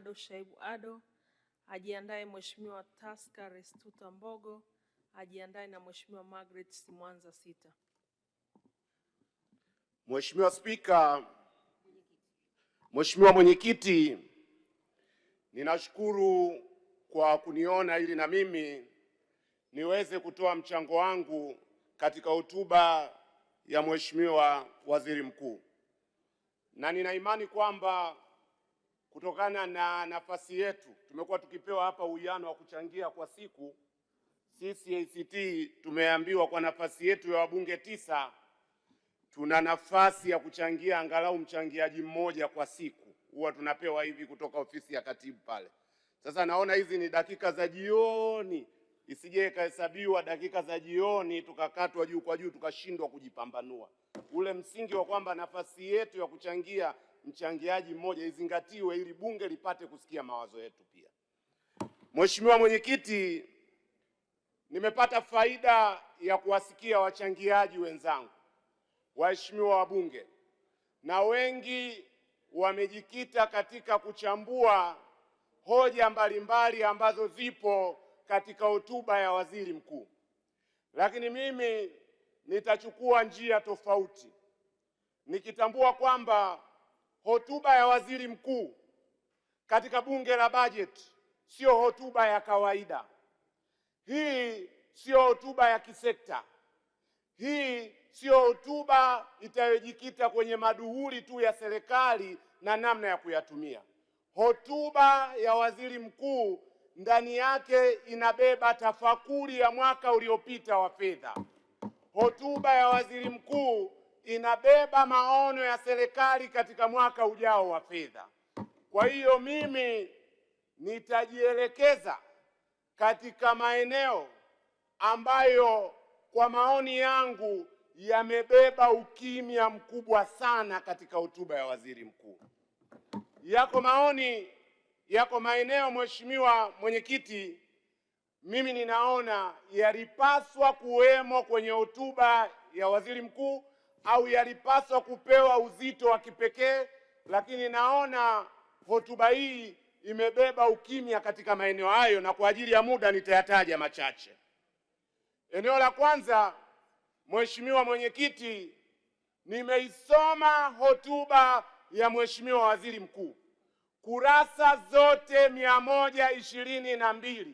Ado Shaibu Ado, ajiandae Mheshimiwa Taska Restuta Mbogo, ajiandae na Mheshimiwa Margaret Simwanza Sita. Mheshimiwa Spika, Mheshimiwa Mwenyekiti, ninashukuru kwa kuniona ili na mimi niweze kutoa mchango wangu katika hotuba ya Mheshimiwa Waziri Mkuu. Na nina imani kwamba kutokana na nafasi yetu tumekuwa tukipewa hapa uwiano wa kuchangia kwa siku. Sisi ACT tumeambiwa kwa nafasi yetu ya wabunge 9 tuna nafasi ya kuchangia angalau mchangiaji mmoja kwa siku. Huwa tunapewa hivi kutoka ofisi ya katibu pale. Sasa naona hizi ni dakika za jioni, isije ikahesabiwa dakika za jioni tukakatwa juu kwa juu tukashindwa kujipambanua. Ule msingi wa kwamba nafasi yetu ya kuchangia mchangiaji mmoja izingatiwe ili bunge lipate kusikia mawazo yetu pia. Mheshimiwa Mwenyekiti, nimepata faida ya kuwasikia wachangiaji wenzangu, waheshimiwa wabunge, na wengi wamejikita katika kuchambua hoja mbalimbali ambazo zipo katika hotuba ya Waziri Mkuu. Lakini mimi nitachukua njia tofauti, nikitambua kwamba hotuba ya Waziri Mkuu katika bunge la bajeti sio hotuba ya kawaida. Hii sio hotuba ya kisekta. Hii sio hotuba itayojikita kwenye maduhuli tu ya serikali na namna ya kuyatumia. Hotuba ya Waziri Mkuu ndani yake inabeba tafakuri ya mwaka uliopita wa fedha. Hotuba ya Waziri Mkuu inabeba maono ya serikali katika mwaka ujao wa fedha. Kwa hiyo mimi nitajielekeza katika maeneo ambayo kwa maoni yangu yamebeba ukimya mkubwa sana katika hotuba ya Waziri Mkuu. Yako maeneo Mheshimiwa Mwenyekiti, mimi ninaona yalipaswa kuwemo kwenye hotuba ya Waziri Mkuu au yalipaswa kupewa uzito wa kipekee, lakini naona hotuba hii imebeba ukimya katika maeneo hayo, na kwa ajili ya muda nitayataja machache. Eneo la kwanza, Mheshimiwa Mwenyekiti, nimeisoma hotuba ya Mheshimiwa Waziri Mkuu. Kurasa zote 122.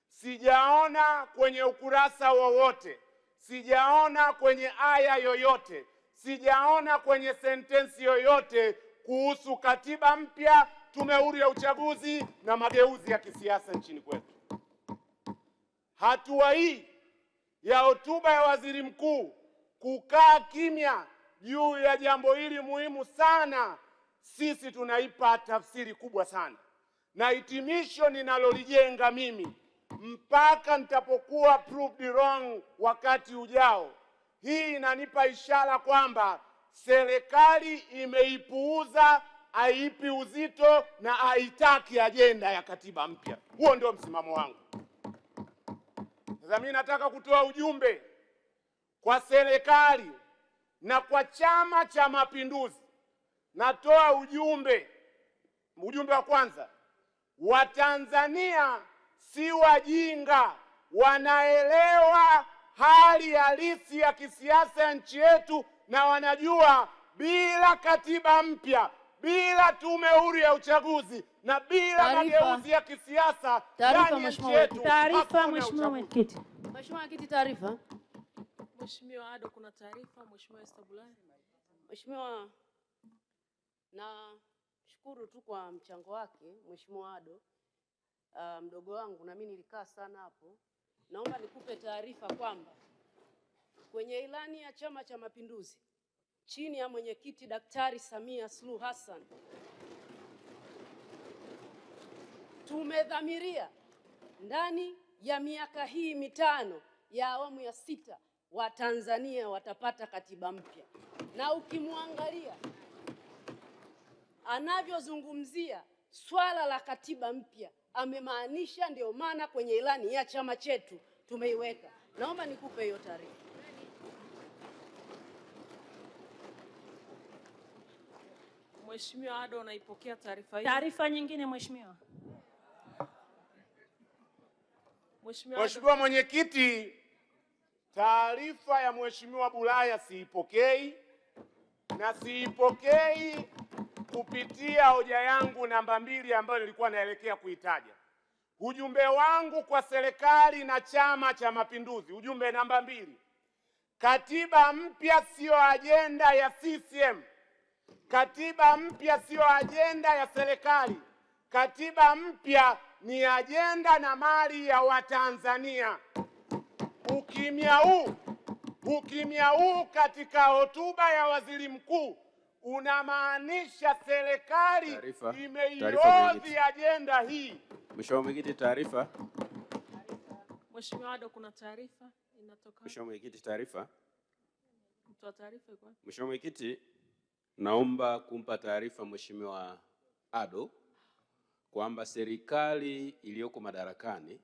Sijaona kwenye ukurasa wowote, sijaona kwenye aya yoyote, sijaona kwenye sentensi yoyote kuhusu katiba mpya, tume huru ya uchaguzi na mageuzi ya kisiasa nchini kwetu. Hatua hii ya hotuba ya Waziri Mkuu kukaa kimya juu ya jambo hili muhimu sana, sisi tunaipa tafsiri kubwa sana. Na hitimisho ninalolijenga mimi mpaka nitapokuwa proved wrong wakati ujao, hii inanipa ishara kwamba serikali imeipuuza, haipi uzito na haitaki ajenda ya katiba mpya. Huo ndio msimamo wangu. Sasa mimi nataka kutoa ujumbe kwa serikali na kwa Chama cha Mapinduzi. Natoa ujumbe wa kwanza, Watanzania si wajinga, wanaelewa hali halisi ya kisiasa ya nchi yetu, na wanajua bila katiba mpya, bila tume huru ya uchaguzi na bila mageuzi ya kisiasa ndani ya nchi yetu. Taarifa Mheshimiwa Mwenyekiti. Mheshimiwa Mwenyekiti, taarifa. Mheshimiwa Ado, kuna taarifa. Mheshimiwa Esther Bulaya. Mheshimiwa, na shukuru tu kwa mchango wake Mheshimiwa Ado. Mdogo wangu na mimi nilikaa sana hapo. Naomba nikupe taarifa kwamba kwenye ilani ya Chama cha Mapinduzi chini ya mwenyekiti Daktari Samia Suluhu Hassan tumedhamiria ndani ya miaka hii mitano ya awamu ya 6 Watanzania watapata katiba mpya. Na ukimwangalia anavyozungumzia swala la katiba mpya amemaanisha, ndio maana kwenye ilani ya chama chetu tumeiweka. Naomba nikupe hiyo taarifa. Mheshimiwa Ado, unaipokea taarifa hiyo? Taarifa nyingine Mheshimiwa. Mheshimiwa Mwenyekiti, taarifa ya Mheshimiwa Bulaya siipokei, na siipokei kupitia hoja yangu namba 2 ambayo nilikuwa naelekea kuitaja. Ujumbe wangu kwa serikali na Chama cha Mapinduzi, ujumbe namba 2: katiba mpya sio ajenda ya CCM. Katiba mpya sio ajenda ya serikali. Katiba mpya ni ajenda na mali ya Watanzania. Ukimya huu katika hotuba ya waziri mkuu unamaanisha serikali imeihodhi ajenda hii. Mheshimiwa Mwenyekiti, taarifa. Mheshimiwa Ado, kuna taarifa inatoka. Mheshimiwa Mwenyekiti, taarifa. Mtoa taarifa yuko. Mheshimiwa Mwenyekiti, naomba kumpa taarifa Mheshimiwa Ado kwamba serikali iliyoko madarakani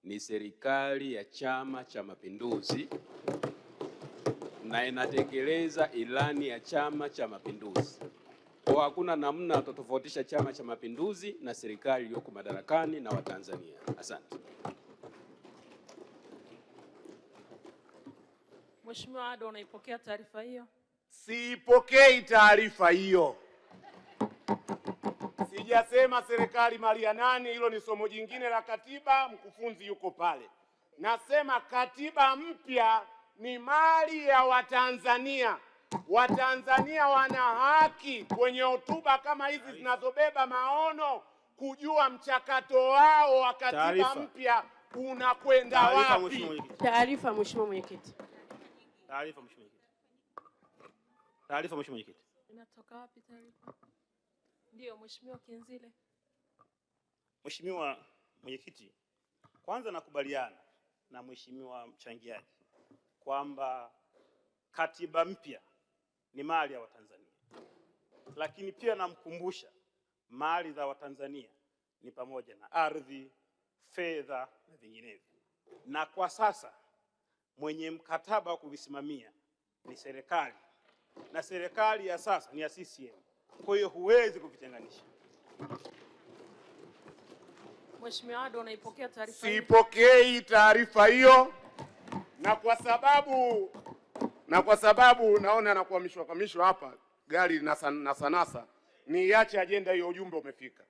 ni serikali ya Chama cha Mapinduzi na inatekeleza ilani ya Chama cha Mapinduzi. Kwa hakuna namna tutofautisha Chama cha Mapinduzi na serikali iliyoko madarakani na Watanzania. Asante. Mheshimiwa Ado, unaipokea taarifa hiyo? Siipokei taarifa hiyo. Sijasema serikali mali ya nani, hilo ni somo jingine la katiba, mkufunzi yuko pale. Nasema katiba mpya ni mali ya Watanzania. Watanzania wana haki kwenye hotuba kama hizi zinazobeba maono kujua mchakato wao wa katiba mpya unakwenda wapi. Taarifa Mheshimiwa Mwenyekiti. Taarifa Mheshimiwa Mwenyekiti. Taarifa Mheshimiwa Mwenyekiti. Inatoka wapi taarifa? Ndio Mheshimiwa Kinzile. Mheshimiwa Mwenyekiti, kwanza nakubaliana na Mheshimiwa mchangiaji kwamba katiba mpya ni mali ya Watanzania. Lakini pia namkumbusha mali za Watanzania ni pamoja na ardhi, fedha na vinginevyo. Na kwa sasa mwenye mkataba wa kuvisimamia ni serikali. Na serikali ya sasa ni ya CCM. Kwa hiyo huwezi kuvitenganisha. Mheshimiwa Ado, unaipokea taarifa hiyo? Siipokei taarifa hiyo, na kwa sababu naona anakuhamishwa hapa gari na sanasa, niache ajenda hiyo, ujumbe umefika.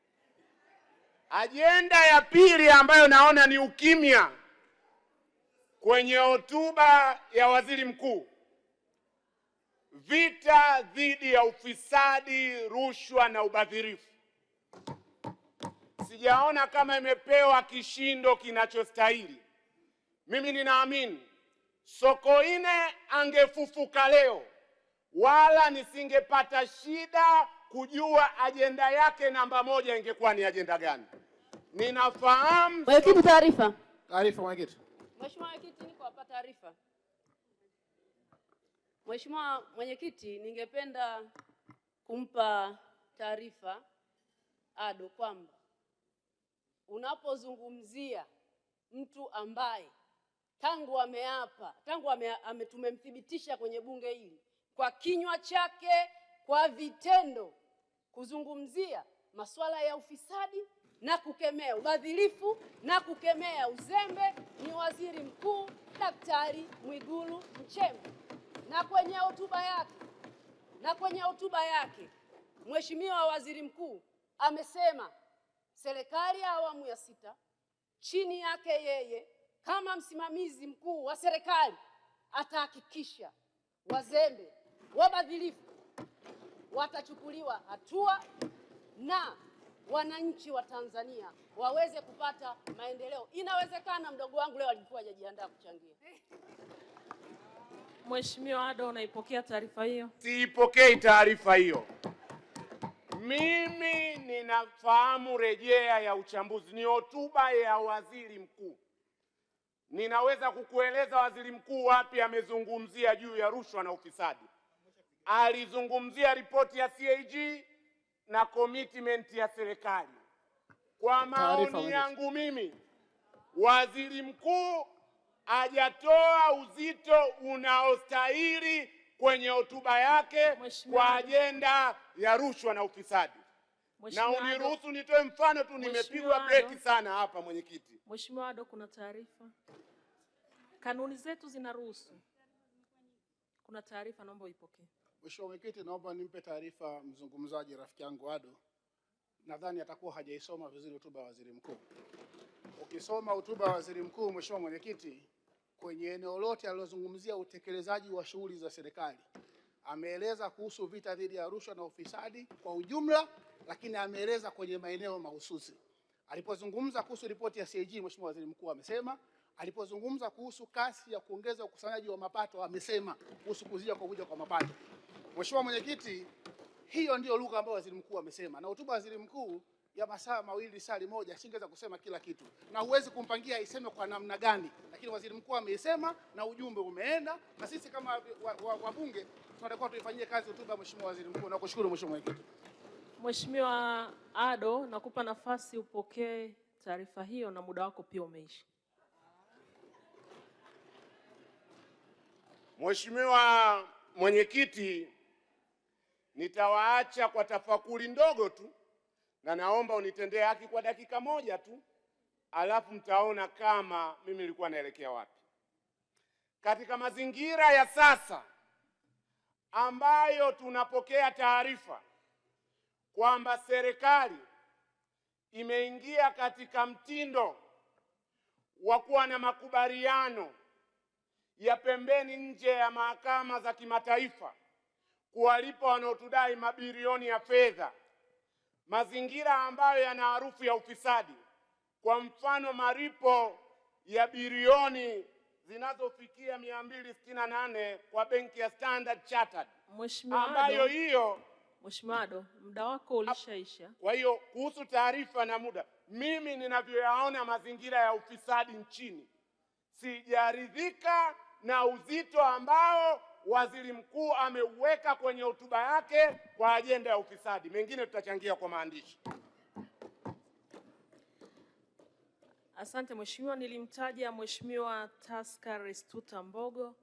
Ajenda ya pili ambayo naona ni ukimya kwenye hotuba ya waziri mkuu: vita dhidi ya ufisadi, rushwa na ubadhirifu. Sijaona kama imepewa kishindo kinachostahili. Mimi ninaamini Sokoine angefufuka leo, wala nisingepata shida kujua ajenda yake namba 1 ingekuwa ni ajenda gani. Ninafahamu. Mwenyekiti, taarifa. Taarifa Mwenyekiti. Mheshimiwa Mwenyekiti, niko hapa taarifa. Mheshimiwa Mwenyekiti, ningependa kumpa taarifa Ado kwamba unapozungumzia mtu ambaye tumemthibitisha kwenye bunge hili kwa kinywa chake, kwa vitendo, kuzungumzia masuala ya ufisadi na kukemea ubadhirifu na kukemea uzembe, ni Waziri Mkuu Daktari Mwigulu Nchemba. Na kwenye hotuba yake Mheshimiwa Waziri Mkuu amesema serikali ya awamu ya 6 chini yake yeye kama msimamizi mkuu wa serikali atahakikisha wazembe, wabadhirifu watachukuliwa hatua na wananchi wa Tanzania waweze kupata maendeleo. Inawezekana mdogo wangu leo alikuwa hajajiandaa kuchangia. Mheshimiwa Ado, unaipokea taarifa hiyo? Siipokei taarifa hiyo. Mimi ninafahamu rejea ya uchambuzi, ni hotuba ya waziri mkuu. Ninaweza kukueleza waziri mkuu wapi amezungumzia juu ya rushwa na ufisadi. Alizungumzia ripoti ya CAG na commitment ya serikali. Kwa maoni yangu mimi, waziri mkuu hajatoa uzito unaostahili kwenye hotuba yake Mheshimiwa kwa Ado. ajenda ya rushwa na ufisadi. Na Mheshimiwa Ado. uniruhusu nitoe mfano tu, Mheshimiwa nimepigwa Ado. breki sana hapa mwenyekiti. Mheshimiwa Ado, kuna taarifa. Kanuni zetu zinaruhusu. Kuna taarifa, naomba uipokee. Mheshimiwa Mwenyekiti, naomba nimpe taarifa mzungumzaji rafiki yangu Ado. Nadhani atakuwa hajaisoma vizuri hotuba ya Waziri Mkuu. Ukisoma hotuba ya Waziri Mkuu, Mheshimiwa Mwenyekiti, kwenye eneo lote alilozungumzia utekelezaji wa shughuli za serikali, ameeleza kuhusu vita dhidi ya rushwa na ufisadi kwa ujumla, lakini ameeleza kwenye maeneo mahususi. Alipozungumza kuhusu ripoti ya CAG, Mheshimiwa Waziri Mkuu amesema. Alipozungumza kuhusu kasi ya kuongeza ukusanyaji wa mapato, amesema kuhusu kuvuja kwa mapato. Mheshimiwa Mwenyekiti, hiyo ndio lugha ambayo Waziri Mkuu amesema, na hotuba ya Waziri Mkuu ya masaa mawili, saa moja, singeweza kusema kila kitu, na huwezi kumpangia aiseme kwa namna gani, lakini Waziri Mkuu ameisema na ujumbe umeenda, na sisi kama wabunge tunatakiwa tuifanyie kazi hotuba ya Mheshimiwa Waziri Mkuu. Nakushukuru Mheshimiwa Mwenyekiti. Mheshimiwa Ado, nakupa nafasi upokee taarifa hiyo na muda wako pia umeisha. Mheshimiwa Mwenyekiti, nitawaacha kwa tafakuri ndogo tu, na naomba unitendee haki kwa dakika moja tu, alafu mtaona kama mimi nilikuwa naelekea wapi. Katika mazingira ya sasa ambayo tunapokea taarifa kwamba serikali imeingia katika mtindo wa kuwa na makubaliano ya pembeni nje ya mahakama za kimataifa kuwalipa wanaotudai mabilioni ya fedha, mazingira ambayo yana harufu ya ufisadi. Kwa mfano, malipo ya bilioni zinazofikia 268 kwa benki ya Standard Chartered, ambayo hiyo. Mheshimiwa Ado, muda wako ulishaisha. Kwa hiyo kuhusu taarifa na muda, mimi ninavyoyaona mazingira ya ufisadi nchini, sijaridhika na uzito ambao Waziri Mkuu ameuweka kwenye hotuba yake kwa ajenda ya ufisadi. Mengine tutachangia kwa maandishi. Asante Mheshimiwa. Nilimtaja Mheshimiwa Tasker Restuta Mbogo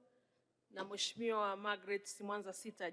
na Mheshimiwa Margaret Simwanza Sita.